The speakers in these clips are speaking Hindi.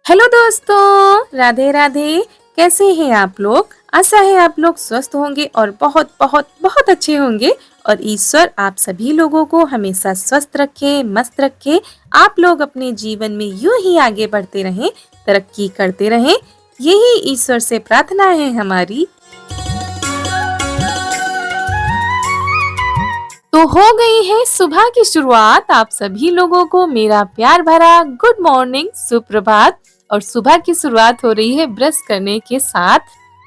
हेलो दोस्तों, राधे राधे। कैसे हैं आप लोग? आशा है आप लोग स्वस्थ होंगे और बहुत बहुत बहुत अच्छे होंगे। और ईश्वर आप सभी लोगों को हमेशा स्वस्थ रखे, मस्त रखे। आप लोग अपने जीवन में यूं ही आगे बढ़ते रहें, तरक्की करते रहें। यही ईश्वर से प्रार्थना है हमारी। तो हो गई है सुबह की शुरुआत। आप सभी लोगों को मेरा प्यार भरा गुड मॉर्निंग, सुप्रभात। और सुबह की शुरुआत हो रही है ब्रश करने के साथ।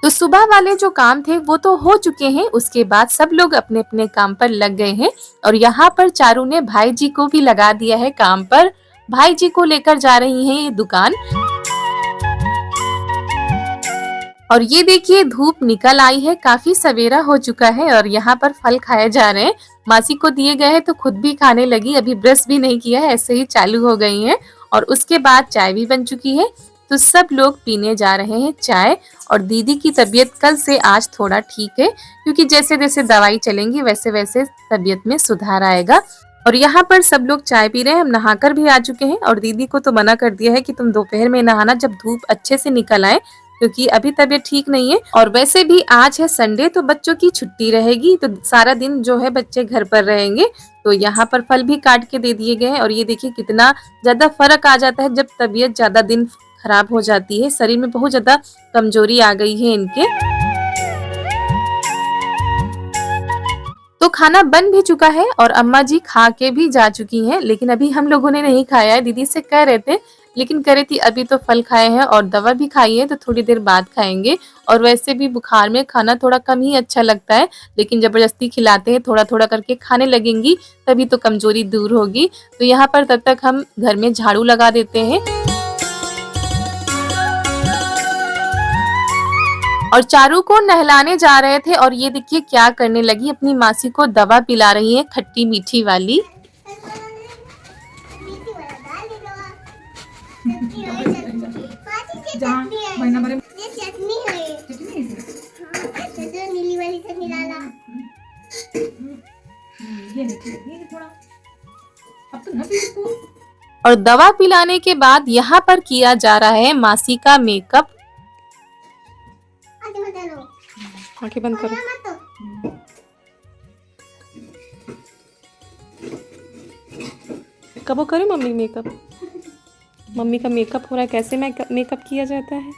तो सुबह वाले जो काम थे वो तो हो चुके हैं, उसके बाद सब लोग अपने अपने काम पर लग गए हैं। और यहाँ पर चारू ने भाई जी को भी लगा दिया है काम पर। भाई जी को लेकर जा रही है ये दुकान। और ये देखिए धूप निकल आई है, काफी सवेरा हो चुका है और यहाँ पर फल खाए जा रहे हैं। मासी को दिए गए हैं तो खुद भी खाने लगी, अभी ब्रश भी नहीं किया है, ऐसे ही चालू हो गई हैं। और उसके बाद चाय भी बन चुकी है, तो सब लोग पीने जा रहे हैं चाय। और दीदी की तबीयत कल से आज थोड़ा ठीक है, क्योंकि जैसे जैसे दवाई चलेंगी वैसे वैसे तबीयत में सुधार आएगा। और यहाँ पर सब लोग चाय पी रहे हैं, हम नहाकर भी आ चुके हैं। और दीदी को तो मना कर दिया है कि तुम दोपहर में नहाना, जब धूप अच्छे से निकल आए, क्योंकि अभी तबीयत ठीक नहीं है। और वैसे भी आज है संडे, तो बच्चों की छुट्टी रहेगी, तो सारा दिन जो है बच्चे घर पर रहेंगे। तो यहाँ पर फल भी काट के दे दिए गए हैं। और ये देखिए कितना ज्यादा फर्क आ जाता है जब तबीयत ज्यादा दिन खराब हो जाती है। शरीर में बहुत ज्यादा कमजोरी आ गई है इनके। तो खाना बन भी चुका है और अम्मा जी खा के भी जा चुकी हैं, लेकिन अभी हम लोगों ने नहीं खाया है। दीदी से कह रहे थे, लेकिन कह रही थी अभी तो फल खाए हैं और दवा भी खाई है, तो थोड़ी देर बाद खाएंगे। और वैसे भी बुखार में खाना थोड़ा कम ही अच्छा लगता है, लेकिन जबरदस्ती खिलाते हैं, थोड़ा थोड़ा करके खाने लगेंगी, तभी तो कमजोरी दूर होगी। तो यहाँ पर तब तक हम घर में झाड़ू लगा देते हैं। और चारू को नहलाने जा रहे थे और ये देखिए क्या करने लगी, अपनी मासी को दवा पिला रही है, खट्टी मीठी वाली। और दवा पिलाने के बाद यहाँ पर किया जा रहा है मासी का मेकअप। आंखें बंद करो। कब करे मम्मी मेकअप? मम्मी का मेकअप हो रहा है, कैसे मेकअप किया जाता है?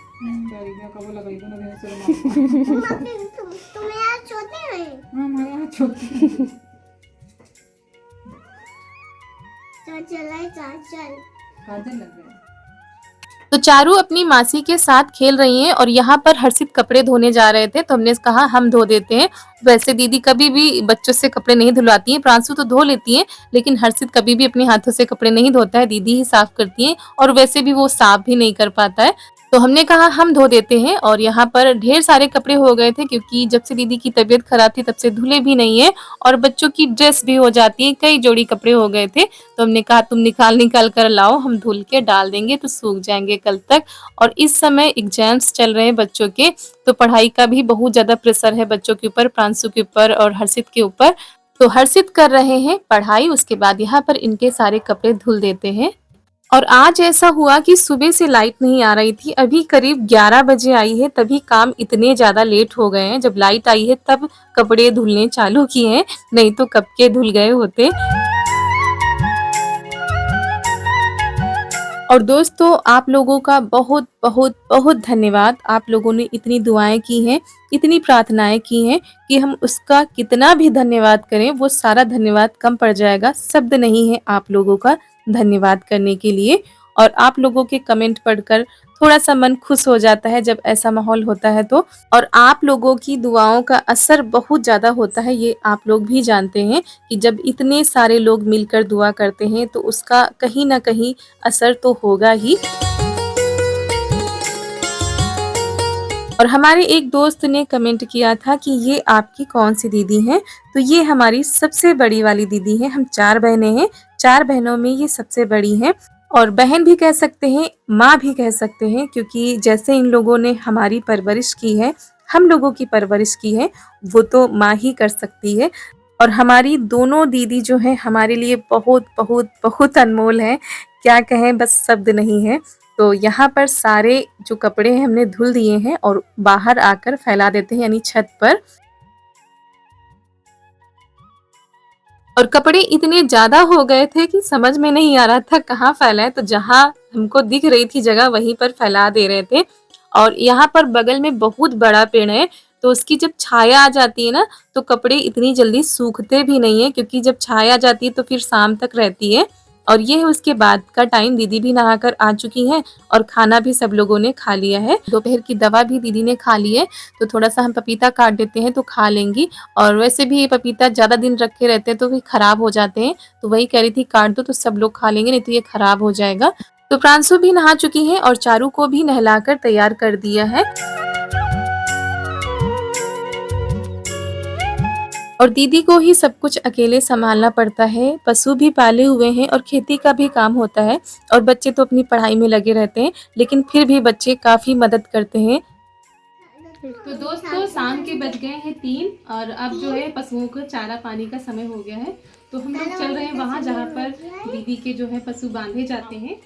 तो चारू अपनी मासी के साथ खेल रही हैं और यहाँ पर हर्षित कपड़े धोने जा रहे थे, तो हमने कहा हम धो देते हैं। वैसे दीदी कभी भी बच्चों से कपड़े नहीं धुलवाती हैं, प्रांशु तो धो लेती हैं, लेकिन हर्षित कभी भी अपने हाथों से कपड़े नहीं धोता है, दीदी ही साफ करती हैं। और वैसे भी वो साफ भी नहीं कर पाता है, तो हमने कहा हम धो देते हैं। और यहाँ पर ढेर सारे कपड़े हो गए थे, क्योंकि जब से दीदी की तबीयत खराब थी तब से धुले भी नहीं है। और बच्चों की ड्रेस भी हो जाती है, कई जोड़ी कपड़े हो गए थे, तो हमने कहा तुम निकाल निकाल कर लाओ, हम धुल के डाल देंगे तो सूख जाएंगे कल तक। और इस समय एग्जाम्स चल रहे हैं बच्चों के, तो पढ़ाई का भी बहुत ज्यादा प्रेशर है बच्चों के ऊपर, प्रांशु के ऊपर और हर्षित के ऊपर। तो हर्षित कर रहे हैं पढ़ाई, उसके बाद यहाँ पर इनके सारे कपड़े धुल देते हैं। और आज ऐसा हुआ कि सुबह से लाइट नहीं आ रही थी, अभी करीब 11 बजे आई है, तभी काम इतने ज्यादा लेट हो गए हैं। जब लाइट आई है तब कपड़े धुलने चालू किए हैं, नहीं तो कब के धुल गए होते। और दोस्तों आप लोगों का बहुत बहुत बहुत धन्यवाद। आप लोगों ने इतनी दुआएं की हैं, इतनी प्रार्थनाएं की हैं कि हम उसका कितना भी धन्यवाद करें वो सारा धन्यवाद कम पड़ जाएगा। शब्द नहीं है आप लोगों का धन्यवाद करने के लिए। और आप लोगों के कमेंट पढ़कर थोड़ा सा मन खुश हो जाता है जब ऐसा माहौल होता है तो। और आप लोगों की दुआओं का असर बहुत ज्यादा होता है, ये आप लोग भी जानते हैं कि जब इतने सारे लोग मिलकर दुआ करते हैं तो उसका कहीं ना कहीं असर तो होगा ही। और हमारे एक दोस्त ने कमेंट किया था कि ये आपकी कौन सी दीदी हैं, तो ये हमारी सबसे बड़ी वाली दीदी है। हम 4 बहनें हैं, 4 बहनों में ये सबसे बड़ी हैं। और बहन भी कह सकते हैं, माँ भी कह सकते हैं, क्योंकि जैसे इन लोगों ने हमारी परवरिश की है, हम लोगों की परवरिश की है, वो तो माँ ही कर सकती है। और हमारी दोनों दीदी जो हैं हमारे लिए बहुत बहुत बहुत अनमोल है, क्या कहें, बस शब्द नहीं है। तो यहाँ पर सारे जो कपड़े हैं हमने धुल दिए हैं और बाहर आकर फैला देते हैं यानी छत पर। और कपड़े इतने ज़्यादा हो गए थे कि समझ में नहीं आ रहा था कहाँ फैलाएँ, तो जहाँ हमको दिख रही थी जगह वहीं पर फैला दे रहे थे। और यहाँ पर बगल में बहुत बड़ा पेड़ है, तो उसकी जब छाया आ जाती है ना, तो कपड़े इतनी जल्दी सूखते भी नहीं हैं, क्योंकि जब छाया आ जाती है तो फिर शाम तक रहती है। और ये है उसके बाद का टाइम, दीदी भी नहाकर आ चुकी हैं और खाना भी सब लोगों ने खा लिया है। दोपहर की दवा भी दीदी ने खा ली है, तो थोड़ा-सा हम पपीता काट देते हैं तो खा लेंगी। और वैसे भी ये पपीता ज़्यादा दिन रखे रहते हैं तो भी खराब हो जाते हैं, तो वही कह रही थी काट दो तो सब लोग खा लेंगे, नहीं तो ये खराब हो जाएगा। तो प्रांशु भी नहा चुकी हैं और चारू को भी नहलाकर तैयार कर दिया है। और दीदी को ही सब कुछ अकेले सँभालना पड़ता है, पशु भी पाले हुए हैं और खेती का भी काम होता है। और बच्चे तो अपनी पढ़ाई में लगे रहते हैं, लेकिन फिर भी बच्चे काफ़ी मदद करते हैं। तो दोस्तों शाम के बज गए हैं 3 और अब जो है पशुओं को चारा पानी का समय हो गया है, तो हम लोग चल रहे हैं वहाँ जहाँ पर दीदी के जो है पशु बांधे जाते हैं।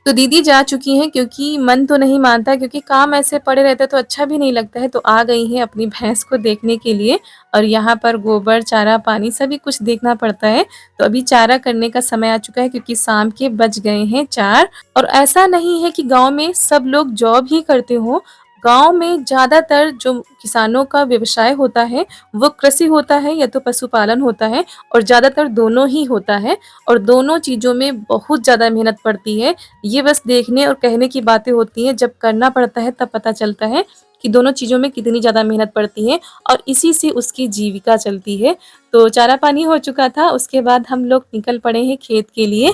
तो दीदी जा चुकी हैं, क्योंकि मन तो नहीं मानता, क्योंकि काम ऐसे पड़े रहते हैं तो अच्छा भी नहीं लगता है, तो आ गई हैं अपनी भैंस को देखने के लिए। और यहाँ पर गोबर, चारा, पानी सभी कुछ देखना पड़ता है। तो अभी चारा करने का समय आ चुका है, क्योंकि शाम के बज गए हैं 4। और ऐसा नहीं है कि गाँव में सब लोग जॉब ही करते हों। गाँव में ज़्यादातर जो किसानों का व्यवसाय होता है, वो कृषि होता है या तो पशुपालन होता है, और ज़्यादातर दोनों ही होता है। और दोनों चीज़ों में बहुत ज़्यादा मेहनत पड़ती है। ये बस देखने और कहने की बातें होती हैं, जब करना पड़ता है तब पता चलता है कि दोनों चीज़ों में कितनी ज़्यादा मेहनत पड़ती है, और इसी से उसकी जीविका चलती है। तो चारा पानी हो चुका था, उसके बाद हम लोग निकल पड़े हैं खेत के लिए।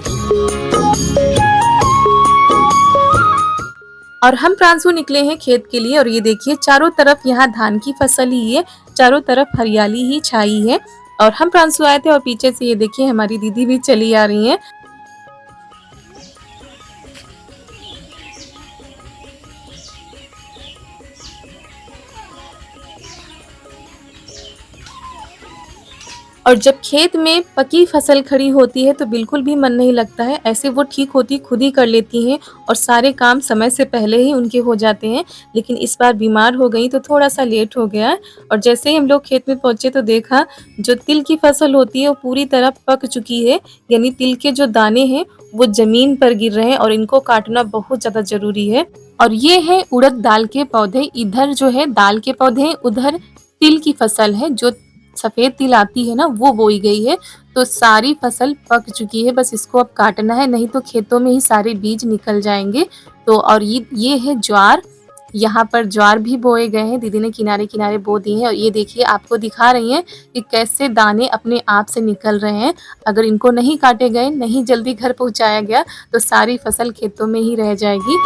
और हम प्रांशु निकले हैं खेत के लिए, और ये देखिए चारों तरफ यहाँ धान की फसल ही है, चारों तरफ हरियाली ही छाई है। और हम प्रांशु आए थे और पीछे से ये देखिए हमारी दीदी भी चली आ रही हैं। और जब खेत में पकी फसल खड़ी होती है तो बिल्कुल भी मन नहीं लगता है, ऐसे वो ठीक होती खुद ही कर लेती हैं और सारे काम समय से पहले ही उनके हो जाते हैं। लेकिन इस बार बीमार हो गई तो थोड़ा-सा लेट हो गया। और जैसे ही हम लोग खेत में पहुँचे तो देखा जो तिल की फसल होती है वो पूरी तरह पक चुकी है, यानी तिल के जो दाने हैं वो ज़मीन पर गिर रहे हैं और इनको काटना बहुत ज़्यादा ज़रूरी है। और ये है उड़द दाल के पौधे, इधर जो है दाल के पौधे हैं, उधर तिल की फसल है, जो सफ़ेद तिल आती है ना वो बोई गई है। तो सारी फसल पक चुकी है, बस इसको अब काटना है, नहीं तो खेतों में ही सारे बीज निकल जाएंगे। तो और ये है ज्वार, यहाँ पर ज्वार भी बोए गए हैं, दीदी ने किनारे-किनारे बो दिए हैं। और ये देखिए आपको दिखा रही हैं कि कैसे दाने अपने आप से निकल रहे हैं। अगर इनको नहीं काटे गए, नहीं जल्दी घर पहुँचाया गया तो सारी फसल खेतों में ही रह जाएगी।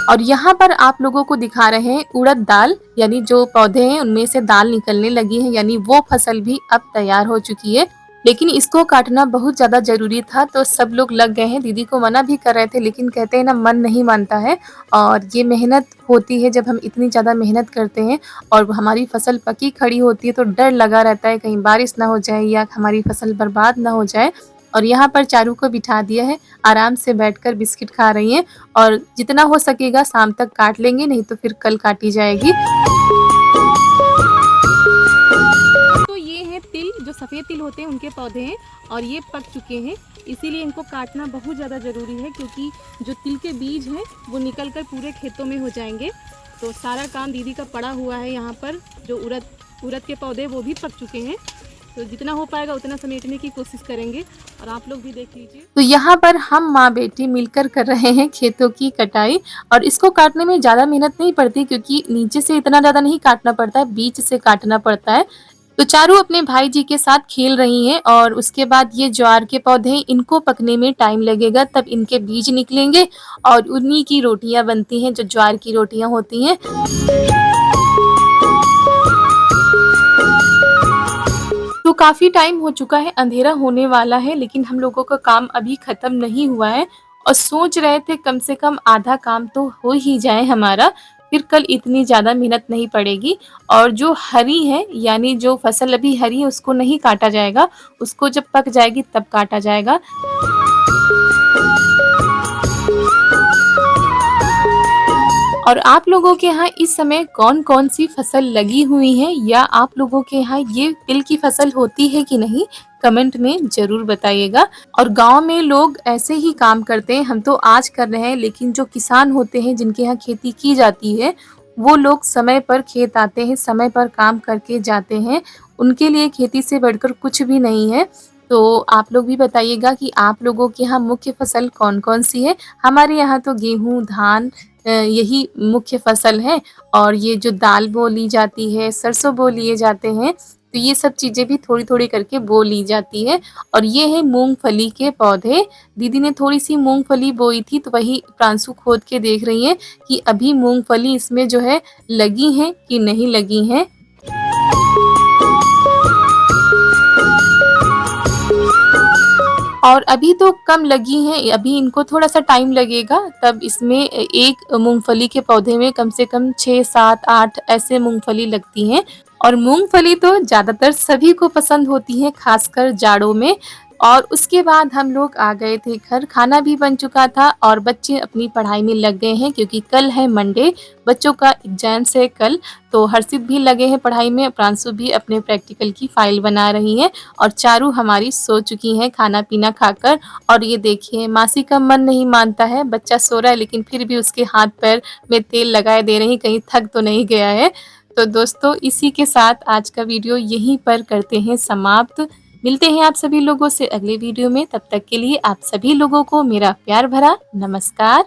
और यहाँ पर आप लोगों को दिखा रहे हैं उड़द दाल, यानी जो पौधे हैं उनमें से दाल निकलने लगी है, यानी वो फसल भी अब तैयार हो चुकी है। लेकिन इसको काटना बहुत ज़्यादा ज़रूरी था, तो सब लोग लग गए हैं। दीदी को मना भी कर रहे थे, लेकिन कहते हैं ना मन नहीं मानता है। और ये मेहनत होती है, जब हम इतनी ज़्यादा मेहनत करते हैं और हमारी फसल पकी खड़ी होती है तो डर लगा रहता है कहीं बारिश ना हो जाए या हमारी फसल बर्बाद ना हो जाए। और यहाँ पर चारू को बिठा दिया है, आराम से बैठकर बिस्किट खा रही हैं। और जितना हो सकेगा शाम तक काट लेंगे, नहीं तो फिर कल काटी जाएगी। तो ये है तिल, जो सफ़ेद तिल होते हैं उनके पौधे हैं और ये पक चुके हैं, इसीलिए इनको काटना बहुत ज़्यादा ज़रूरी है, क्योंकि जो तिल के बीज हैं वो निकल कर पूरे खेतों में हो जाएंगे। तो सारा काम दीदी का पड़ा हुआ है। यहाँ पर जो उड़द के पौधे वो भी पक चुके हैं, तो जितना हो पाएगा उतना समेटने की कोशिश करेंगे। और आप लोग भी देख लीजिए। तो यहाँ पर हम माँ बेटी मिलकर कर रहे हैं खेतों की कटाई। और इसको काटने में ज़्यादा मेहनत नहीं पड़ती, क्योंकि नीचे से इतना ज़्यादा नहीं काटना पड़ता है, बीच से काटना पड़ता है। तो चारू अपने भाई जी के साथ खेल रही हैं। और उसके बाद ये ज्वार के पौधे, इनको पकने में टाइम लगेगा, तब इनके बीज निकलेंगे और उन्हीं की रोटियां बनती हैं, जो ज्वार की रोटियां होती हैं। तो काफ़ी टाइम हो चुका है, अंधेरा होने वाला है, लेकिन हम लोगों का काम अभी ख़त्म नहीं हुआ है। और सोच रहे थे कम से कम आधा काम तो हो ही जाए हमारा, फिर कल इतनी ज़्यादा मेहनत नहीं पड़ेगी। और जो हरी है यानी जो फसल अभी हरी है उसको नहीं काटा जाएगा, उसको जब पक जाएगी तब काटा जाएगा। और आप लोगों के यहाँ इस समय कौन-कौन सी फसल लगी हुई है या आप लोगों के यहाँ ये तिल की फसल होती है कि नहीं? कमेंट में ज़रूर बताइएगा। और गाँव में लोग ऐसे ही काम करते हैं, हम तो आज कर रहे हैं लेकिन जो किसान होते हैं जिनके यहाँ खेती की जाती है, वो लोग समय पर खेत आते हैं, समय पर काम करके जाते हैं। उनके लिए खेती से बढ़कर कुछ भी नहीं है। तो आप लोग भी बताइएगा कि आप लोगों के यहाँ मुख्य फसल कौन-कौन सी है? हमारे यहाँ तो गेहूँ, धान यही मुख्य फसल है। और ये जो दाल बो ली जाती है, सरसों बो लिए जाते हैं, तो ये सब चीज़ें भी थोड़ी-थोड़ी करके बो ली जाती है। और ये है मूँगफली के पौधे। दीदी ने थोड़ी-सी मूँगफली बोई थी तो वही प्रांशु खोद के देख रही हैं कि अभी मूँगफली इसमें जो है लगी हैं कि नहीं लगी हैं। और अभी तो कम लगी हैं, अभी इनको थोड़ा-सा टाइम लगेगा, तब इसमें एक मूँगफली के पौधे में कम से कम 6, 7, 8 ऐसे मूँगफली लगती हैं। और मूँगफली तो ज़्यादातर सभी को पसंद होती है, ख़ासकर जाड़ों में। और उसके बाद हम लोग आ गए थे घर, खाना भी बन चुका था और बच्चे अपनी पढ़ाई में लग गए हैं क्योंकि कल है मंडे, बच्चों का एग्ज़ाम्स है कल। तो हर्षित भी लगे हैं पढ़ाई में, प्रांशु भी अपने प्रैक्टिकल की फ़ाइल बना रही हैं और चारू हमारी सो चुकी हैं खाना-पीना खाकर। और ये देखिए मासी का मन नहीं मानता है, बच्चा सो रहा है लेकिन फिर भी उसके हाथ-पैर में तेल लगाए दे रही, कहीं थक तो नहीं गया है। तो दोस्तों इसी के साथ आज का वीडियो यहीं पर करते हैं समाप्त। मिलते हैं आप सभी लोगों से अगले वीडियो में, तब तक के लिए आप सभी लोगों को मेरा प्यार भरा नमस्कार।